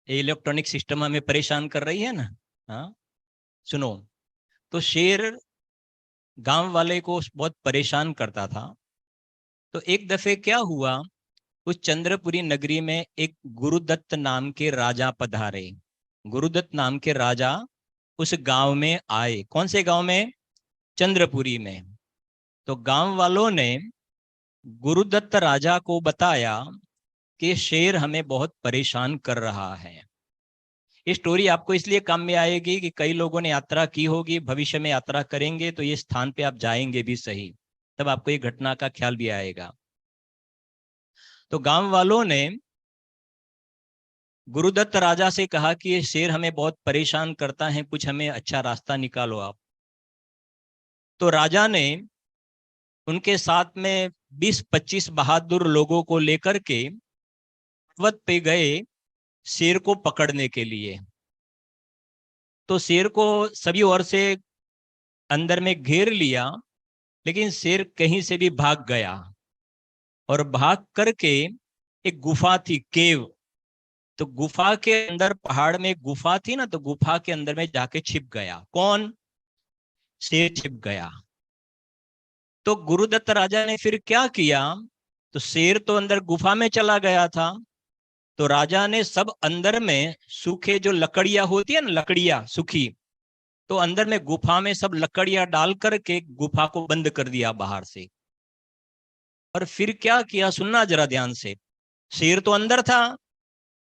Electronic system हमें परेशान कर रही है ना। हाँ, सुनो। तो शेर गांव वाले को बहुत परेशान करता था। तो एक दफे क्या हुआ, उस चंद्रपुरी नगरी में एक गुरुदत्त नाम के राजा पधारे। गुरुदत्त नाम के राजा उस गांव में आए। कौन से गांव में? चंद्रपुरी में। तो गांव वालों ने गुरुदत्त राजा को बताया कि शेर हमें बहुत परेशान कर रहा है। ये स्टोरी आपको इसलिए काम में आएगी कि कई लोगों ने यात्रा की होगी, भविष्य में यात्रा करेंगे तो ये स्थान पे आप जाएंगे भी सही, तब आपको ये घटना का ख्याल भी आएगा। तो गांव वालों ने गुरुदत्त राजा से कहा कि ये शेर हमें बहुत परेशान करता है, कुछ हमें अच्छा रास्ता निकालो आप। तो राजा ने उनके साथ में 20-25 बहादुर लोगों को लेकर के पर्वत पे गए शेर को पकड़ने के लिए। तो शेर को सभी ओर से अंदर में घेर लिया, लेकिन शेर कहीं से भी भाग गया और भाग करके एक गुफा थी, केव। तो गुफा के अंदर, पहाड़ में एक गुफा थी ना, तो गुफा के अंदर में जाके छिप गया। कौन? शेर छिप गया। तो गुरुदत्त राजा ने फिर क्या किया, तो शेर तो अंदर गुफा में चला गया था। तो राजा ने सब अंदर में सूखे जो लकड़ियां होती है ना, लकड़ियां सूखी, तो अंदर में गुफा में सब लकड़ियां डाल करके गुफा को बंद कर दिया बाहर से। और फिर क्या किया, सुनना जरा ध्यान से। शेर तो अंदर था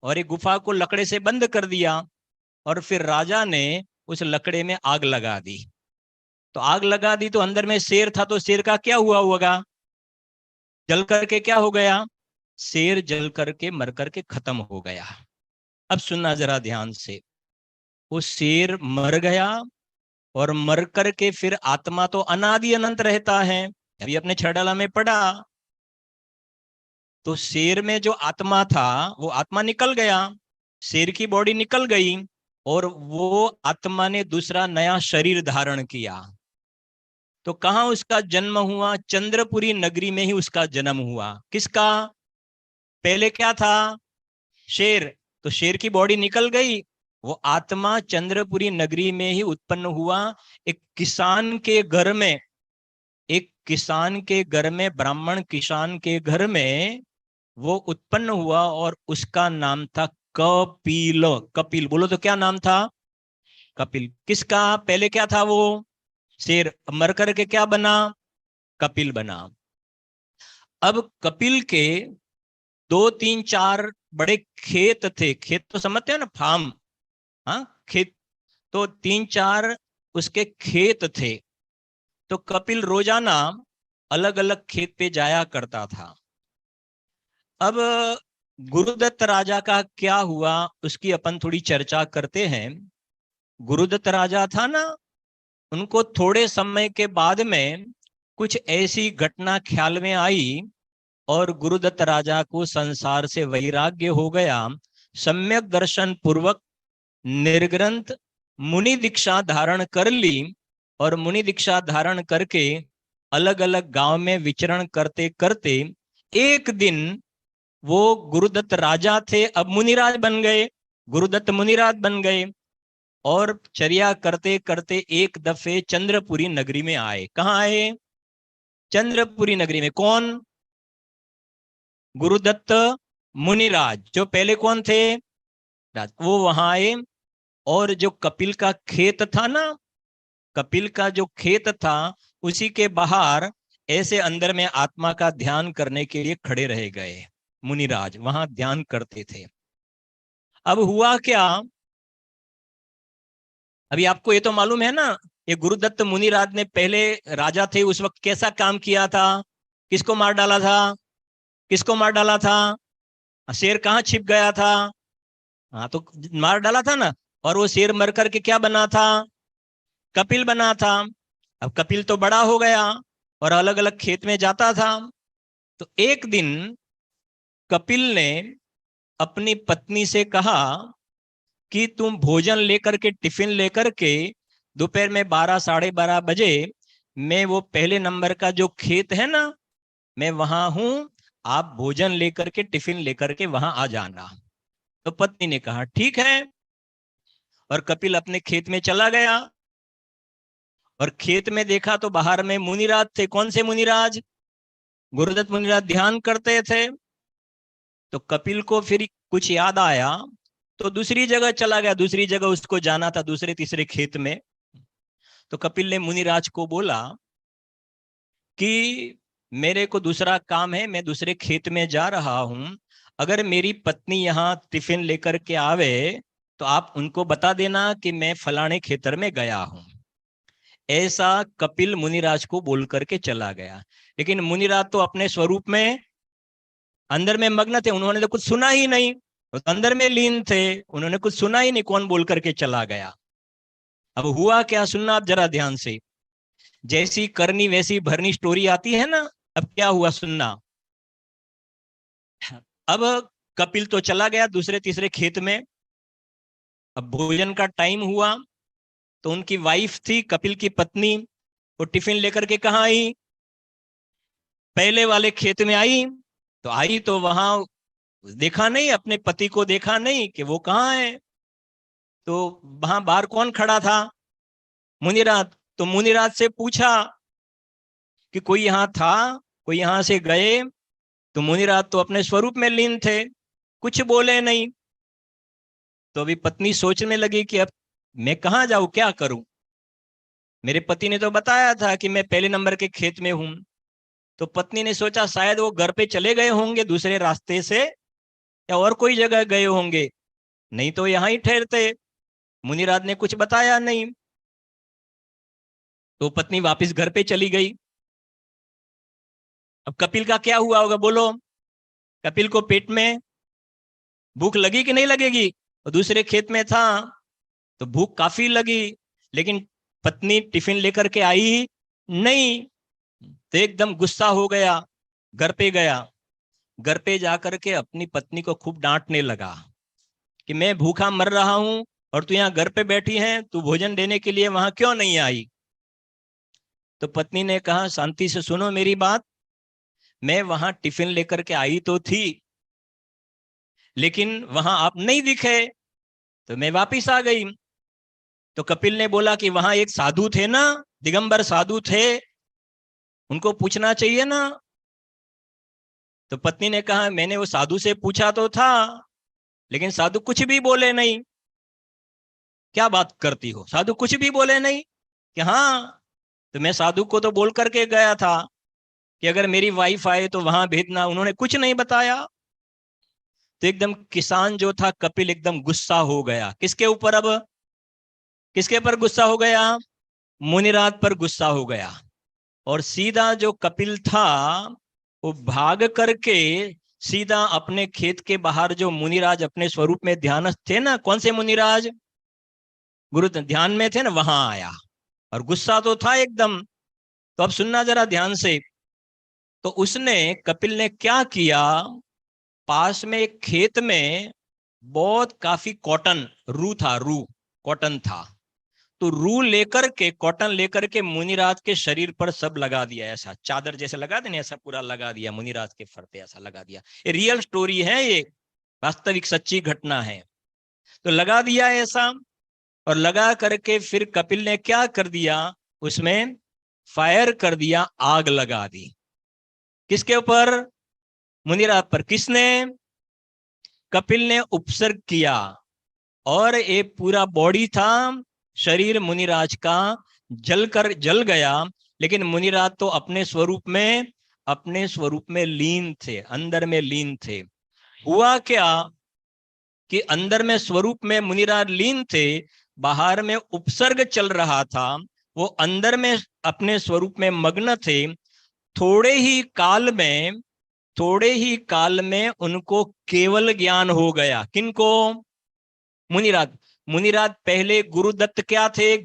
और एक गुफा को लकड़े से बंद कर दिया, और फिर राजा ने उस लकड़े में आग लगा दी। तो आग लगा दी तो अंदर में शेर था, तो शेर का क्या हुआ होगा? जल करके क्या हो गया? शेर जल करके मर करके खत्म हो गया। अब सुनना जरा ध्यान से। वो शेर मर गया, और मर करके फिर आत्मा तो अनादि अनंत रहता है, अभी अपने छड़ाला में पढ़ा। तो शेर में जो आत्मा था वो आत्मा निकल गया, शेर की बॉडी निकल गई, और वो आत्मा ने दूसरा नया शरीर धारण किया। तो कहाँ उसका जन्म हुआ? चंद्रपुरी नगरी में ही उसका जन्म हुआ। किसका? पहले क्या था? शेर। तो शेर की बॉडी निकल गई, वो आत्मा चंद्रपुरी नगरी में ही उत्पन्न हुआ। एक किसान के घर में, एक किसान के घर में, ब्राह्मण किसान के घर में वो उत्पन्न हुआ, और उसका नाम था कपिल। कपिल बोलो तो क्या नाम था? कपिल। किसका? पहले क्या था वो? शेर। मर करके क्या बना? कपिल बना। अब कपिल के 2-3-4 बड़े खेत थे। खेत तो समझते हो ना, फार्म। हाँ, खेत। तो 3-4 उसके खेत थे। तो कपिल रोजाना अलग अलग खेत पे जाया करता था। अब गुरुदत्त राजा का क्या हुआ, उसकी अपन थोड़ी चर्चा करते हैं। गुरुदत्त राजा था ना, उनको थोड़े समय के बाद में कुछ ऐसी घटना ख्याल में आई, और गुरुदत्त राजा को संसार से वैराग्य हो गया। सम्यक दर्शन पूर्वक निर्ग्रंथ मुनि दीक्षा धारण कर ली, और मुनि दीक्षा धारण करके अलग अलग गांव में विचरण करते करते एक दिन वो गुरुदत्त राजा थे, अब मुनिराज बन गए। गुरुदत्त मुनिराज बन गए, और चर्या करते करते एक दफे चंद्रपुरी नगरी में आए। कहाँ आए? चंद्रपुरी नगरी में। कौन? गुरुदत्त मुनिराज। जो पहले कौन थे? वो वहां आए, और जो कपिल का खेत था ना, कपिल का जो खेत था, उसी के बाहर ऐसे अंदर में आत्मा का ध्यान करने के लिए खड़े रह गए। मुनिराज वहां ध्यान करते थे। अब हुआ क्या, अभी आपको ये तो मालूम है ना, ये गुरुदत्त मुनिराज ने पहले राजा थे उस वक्त कैसा काम किया था? किसको मार डाला था? किसको मार डाला था? शेर कहाँ छिप गया था? हाँ, तो मार डाला था ना। और वो शेर मर करके क्या बना था? कपिल बना था। अब कपिल तो बड़ा हो गया और अलग अलग खेत में जाता था। तो एक दिन कपिल ने अपनी पत्नी से कहा कि तुम भोजन लेकर के, टिफिन लेकर के दोपहर में 12-12:30 बजे, मैं वो पहले नंबर का जो खेत है ना, मैं वहां हूं, आप भोजन लेकर के, टिफिन लेकर के वहां आ जाना। तो पत्नी ने कहा ठीक है, और कपिल अपने खेत में चला गया। और खेत में देखा तो बाहर में मुनिराज थे। कौन से मुनिराज? गुरुदत्त मुनिराज ध्यान करते थे। तो कपिल को फिर कुछ याद आया, तो दूसरी जगह चला गया। दूसरी जगह उसको जाना था, दूसरे तीसरे खेत में। तो कपिल ने मुनिराज को बोला कि मेरे को दूसरा काम है, मैं दूसरे खेत में जा रहा हूं। अगर मेरी पत्नी यहाँ टिफिन लेकर के आवे तो आप उनको बता देना कि मैं फलाने खेतर में गया हूं। ऐसा कपिल मुनिराज को बोल करके चला गया। लेकिन मुनिराज तो अपने स्वरूप में अंदर में मग्न थे, उन्होंने तो कुछ सुना ही नहीं। तो अंदर में लीन थे, उन्होंने कुछ सुना ही नहीं, कौन बोल करके चला गया। अब हुआ क्या, सुनना आप जरा ध्यान से। जैसी करनी वैसी भरनी स्टोरी आती है ना। अब क्या हुआ सुनना। अब कपिल तो चला गया दूसरे तीसरे खेत में। अब भोजन का टाइम हुआ, तो उनकी वाइफ थी कपिल की पत्नी, वो टिफिन लेकर के कहाँ आई? पहले वाले खेत में आई। तो आई तो वहां देखा नहीं, अपने पति को देखा नहीं कि वो कहाँ है। तो वहां बाहर कौन खड़ा था? मुनिराज। तो मुनिराज से पूछा कि कोई यहाँ था, कोई यहाँ से गए? तो मुनिराज तो अपने स्वरूप में लीन थे, कुछ बोले नहीं। तो अभी पत्नी सोचने लगी कि अब मैं कहाँ जाऊं, क्या करूं। मेरे पति ने तो बताया था कि मैं पहले नंबर के खेत में हूं। तो पत्नी ने सोचा शायद वो घर पे चले गए होंगे दूसरे रास्ते से, या और कोई जगह गए होंगे, नहीं तो यहां ही ठहरते। मुनिराज ने कुछ बताया नहीं। तो पत्नी वापस घर पे चली गई। अब कपिल का क्या हुआ होगा बोलो? कपिल को पेट में भूख लगी कि नहीं लगेगी? और दूसरे खेत में था तो भूख काफी लगी, लेकिन पत्नी टिफिन लेकर के आई नहीं। तो एकदम गुस्सा हो गया, घर पे गया। घर पे जाकर के अपनी पत्नी को खूब डांटने लगा कि मैं भूखा मर रहा हूं और तू यहाँ घर पे बैठी है, तू भोजन देने के लिए वहां क्यों नहीं आई? तो पत्नी ने कहा शांति से सुनो मेरी बात, मैं वहां टिफिन लेकर के आई तो थी, लेकिन वहां आप नहीं दिखे, तो मैं वापिस आ गई। तो कपिल ने बोला कि वहां एक साधु थे ना, दिगंबर साधु थे, उनको पूछना चाहिए ना। तो पत्नी ने कहा मैंने वो साधु से पूछा तो था, लेकिन साधु कुछ भी बोले नहीं। क्या बात करती हो, साधु कुछ भी बोले नहीं? कि हाँ, तो मैं साधु को तो बोल करके गया था कि अगर मेरी वाइफ आए तो वहां भेजना, उन्होंने कुछ नहीं बताया। तो एकदम किसान जो था कपिल एकदम गुस्सा हो गया। किसके ऊपर? अब किसके पर गुस्सा हो गया? मुनिराज पर गुस्सा हो गया। और सीधा जो कपिल था वो भाग करके सीधा अपने खेत के बाहर, जो मुनिराज अपने स्वरूप में ध्यानस्थ थे ना, कौन से मुनिराज? गुरु ध्यान में थे ना, वहां आया। और गुस्सा तो था एकदम। तो अब सुनना जरा ध्यान से। तो उसने, कपिल ने क्या किया, पास में एक खेत में बहुत काफी कॉटन, रू था, रू कॉटन था। तो रू लेकर के, कॉटन लेकर के मुनिराज के शरीर पर सब लगा दिया, ऐसा चादर जैसे लगा देने, ऐसा पूरा लगा दिया मुनिराज के फर पे, ऐसा लगा दिया। ये रियल स्टोरी है, ये वास्तविक सच्ची घटना है। तो लगा दिया ऐसा, और लगा करके फिर कपिल ने क्या कर दिया, उसमें फायर कर दिया, आग लगा दी। किसके ऊपर? मुनिराज पर। किसने? कपिल ने उपसर्ग किया। और ये पूरा बॉडी था, शरीर मुनिराज का जल गया। लेकिन मुनिराज तो अपने स्वरूप में लीन थे, अंदर में लीन थे। हुआ क्या कि अंदर में स्वरूप में मुनिराज लीन थे, बाहर में उपसर्ग चल रहा था, वो अंदर में अपने स्वरूप में मग्न थे। थोड़े ही काल में उनको केवल ज्ञान हो गया। किनको? मुनिराज। मुनिराज पहले गुरुदत्त क्या थे?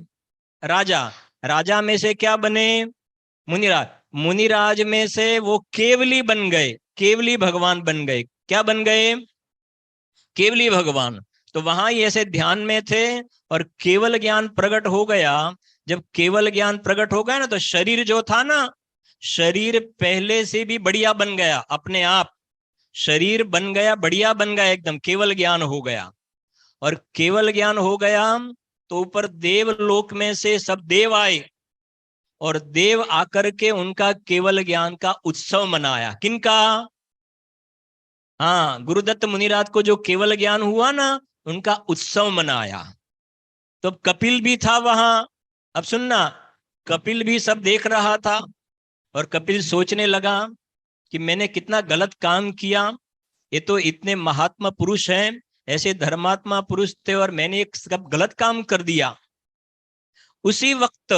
राजा। राजा में से क्या बने? मुनिराज। मुनिराज में से वो केवली बन गए, केवली भगवान बन गए। क्या बन गए? केवली भगवान। तो वहां ही ऐसे ध्यान में थे और केवल ज्ञान प्रकट हो गया। जब केवल ज्ञान प्रकट हो गया ना, तो शरीर जो था ना, शरीर पहले से भी बढ़िया बन गया अपने आप। शरीर बन गया, बढ़िया बन गया, एकदम केवल ज्ञान हो गया। और केवल ज्ञान हो गया तो ऊपर देवलोक में से सब देव आए, और देव आकर के उनका केवल ज्ञान का उत्सव मनाया। किनका? हाँ, गुरुदत्त मुनिराज को जो केवल ज्ञान हुआ ना, उनका उत्सव मनाया। तो कपिल भी था वहां। अब सुनना, कपिल भी सब देख रहा था, और कपिल सोचने लगा कि मैंने कितना गलत काम किया। ये तो इतने महात्मा पुरुष हैं, ऐसे धर्मात्मा पुरुष थे, और मैंने एक सब गलत काम कर दिया। उसी वक्त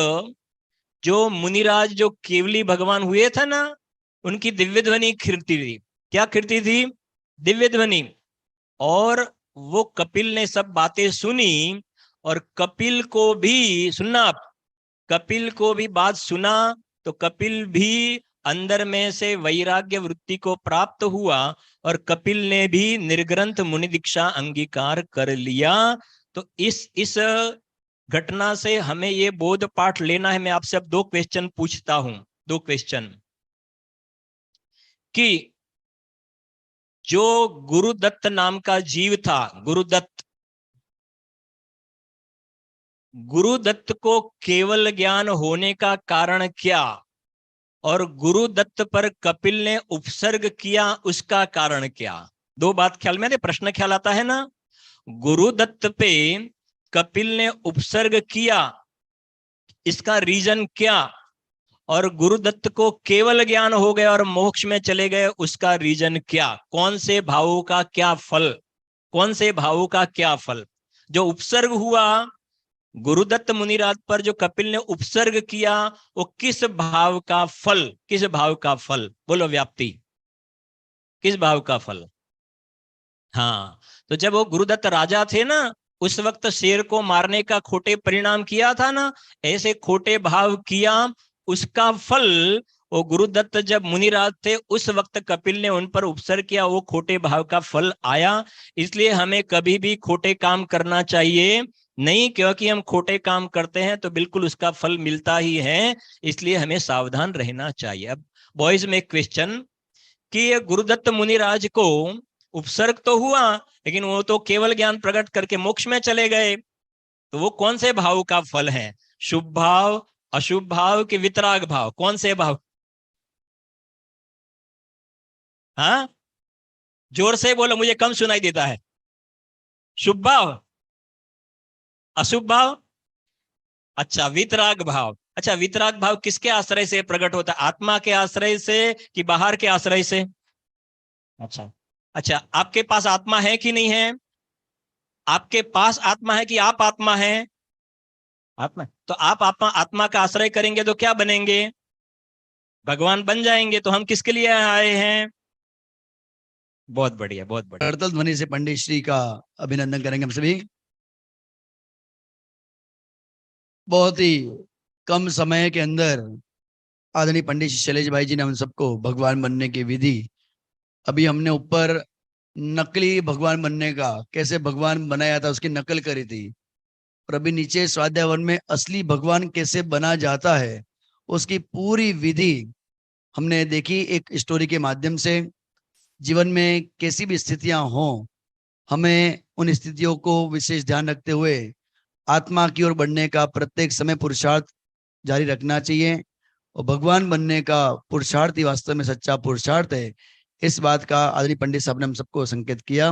जो मुनिराज जो केवली भगवान हुए थे ना, उनकी दिव्य ध्वनि खिरती थी। क्या खिरती थी? दिव्य ध्वनि। और वो कपिल ने सब बातें सुनी, और कपिल को भी सुनना, आप कपिल को भी बात सुना, तो कपिल भी अंदर में से वैराग्य वृत्ति को प्राप्त हुआ, और कपिल ने भी निर्ग्रंथ मुनि दीक्षा अंगीकार कर लिया। तो इस घटना से हमें ये बोध पाठ लेना है। मैं आपसे अब 2 क्वेश्चन पूछता हूं, 2 क्वेश्चन, कि जो गुरुदत्त नाम का जीव था, गुरुदत्त को केवल ज्ञान होने का कारण क्या, और गुरुदत्त पर कपिल ने उपसर्ग किया, उसका कारण क्या? 2 बात ख्याल में, प्रश्न ख्याल आता है ना। गुरुदत्त पे कपिल ने उपसर्ग किया, इसका रीजन क्या? और गुरुदत्त को केवल ज्ञान हो गया और मोक्ष में चले गए, उसका रीजन क्या? कौन से भावों का क्या फल, कौन से भावों का क्या फल? जो उपसर्ग हुआ गुरुदत्त मुनिराज पर, जो कपिल ने उपसर्ग किया, वो किस भाव का फल, किस भाव का फल? बोलो व्याप्ति, किस भाव का फल? हाँ, तो जब वो गुरुदत्त राजा थे ना, उस वक्त शेर को मारने का खोटे परिणाम किया था ना, ऐसे खोटे भाव किया, उसका फल वो गुरुदत्त जब मुनिराज थे उस वक्त कपिल ने उन पर उपसर्ग किया, वो खोटे भाव का फल आया। इसलिए हमें कभी भी खोटे काम करना चाहिए नहीं, क्योंकि हम खोटे काम करते हैं तो बिल्कुल उसका फल मिलता ही है। इसलिए हमें सावधान रहना चाहिए। अब बॉयज में एक क्वेश्चन, कि ये गुरुदत्त मुनिराज को उपसर्ग तो हुआ, लेकिन वो तो केवल ज्ञान प्रकट करके मोक्ष में चले गए, तो वो कौन से भाव का फल है? शुभ भाव, अशुभ भाव, कि वितराग भाव? कौन से भाव? हाँ, जोर से बोलो, मुझे कम सुनाई देता है। शुभ भाव, अशुभ भाव, अच्छा वितराग भाव। अच्छा, वितराग भाव किसके आश्रय से प्रकट होता है? आत्मा के आश्रय से कि बाहर के आश्रय से? अच्छा, अच्छा, आपके पास आत्मा है कि नहीं है? आपके पास आत्मा है कि आप आत्मा है? आत्मा। तो आप आत्मा, आत्मा का आश्रय करेंगे तो क्या बनेंगे? भगवान बन जाएंगे। तो हम किसके लिए आए हैं? बहुत बढ़िया, बहुत बढ़िया। करतल ध्वनि से पंडित श्री का अभिनंदन करेंगे हम सभी। बहुत ही कम समय के अंदर आदरणीय पंडित शैलेश भाई जी ने हम सबको भगवान बनने की विधि, अभी हमने ऊपर नकली भगवान बनने का, कैसे भगवान बनाया था उसकी नकल करी थी, और अभी नीचे स्वाध्याय वन में असली भगवान कैसे बना जाता है उसकी पूरी विधि हमने देखी एक स्टोरी के माध्यम से। जीवन में कैसी भी स्थितियां हों, हमें उन स्थितियों को विशेष ध्यान रखते हुए आत्मा की ओर बढ़ने का प्रत्येक समय पुरुषार्थ जारी रखना चाहिए, और भगवान बनने का पुरुषार्थ ही वास्तव में सच्चा पुरुषार्थ है। इस बात का आदरणीय पंडित साहब ने हम सबको संकेत किया।